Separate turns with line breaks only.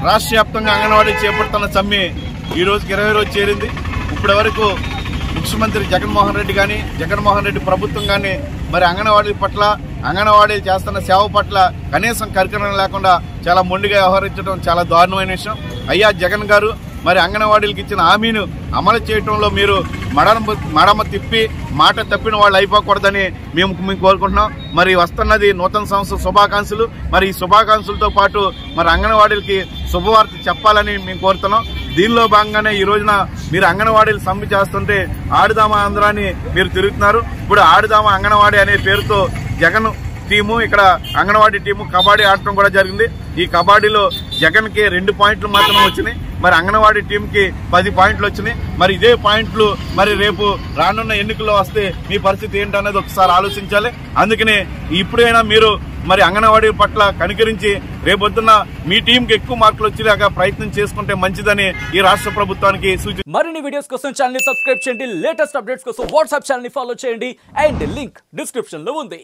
రాష్ట్ర వ్యాప్తంగా అంగన్వాడీ చేపడుతున్న సమ్మె ఈ రోజుకి 20 రోజు చేరింది. ఇప్పటి వరకు ముఖ్యమంత్రి జగన్మోహన్ రెడ్డి ప్రభుత్వం కానీ మరి అంగన్వాడీల పట్ల అంగన్వాడీలు చేస్తున్న సేవ పట్ల కనీసం కరికరం లేకుండా చాలా మొండిగా వ్యవహరించడం చాలా దారుణమైన విషయం. అయ్యా జగన్ గారు, మరి అంగన్వాడీలకు ఇచ్చిన హామీని అమలు చేయడంలో మీరు మడమ తిప్పి మాట తప్పిన వాళ్ళు అయిపోకూడదని మేము కోరుకుంటున్నాం. మరి వస్తున్నది నూతన సంవత్సర శుభాకాంక్షలు. మరి ఈ శుభాకాంక్షలతో పాటు మరి అంగన్వాడీలకి శుభవార్త చెప్పాలని మేము కోరుతున్నాం. దీనిలో భాగంగానే ఈ రోజున మీరు అంగన్వాడీలు సమ్మె చేస్తుంటే ఆడుదామా ఆంధ్రాని మీరు తిరుగుతున్నారు. ఇప్పుడు ఆడుదామా అంగన్వాడీ అనే పేరుతో జగన్ టీము, ఇక్కడ అంగన్వాడీ టీము కబడ్డీ ఆడటం కూడా జరిగింది. ఈ కబడ్డీలో జగన్ కి 2 పాయింట్లు మాత్రమే వచ్చినాయి, మరి అంగన్వాడీ టీం కి 10 పాయింట్లు వచ్చినాయి. మరి ఇదే పాయింట్లు మరి రేపు రానున్న ఎన్నికల్లో వస్తే మీ పరిస్థితి ఏంటనేది ఒకసారి ఆలోచించాలి. అందుకనే ఇప్పుడైనా మీరు మరి అంగన్వాడీ పట్ల కనికరించి రేపొద్దున్న మీ టీంకి ఎక్కువ మార్కులు వచ్చేలాగా ప్రయత్నం చేసుకుంటే మంచిదని ఈ రాష్ట్ర ప్రభుత్వానికి సూచన.
మరిన్ని వీడియోస్ కోసం ఛానల్ ని సబ్స్క్రైబ్ చేయండి, లేటెస్ట్ అప్డేట్స్ కోసం వాట్సాప్ ఛానల్ ని ఫాలో చేయండి అండ్ లింక్ డిస్క్రిప్షన్ లో ఉంది.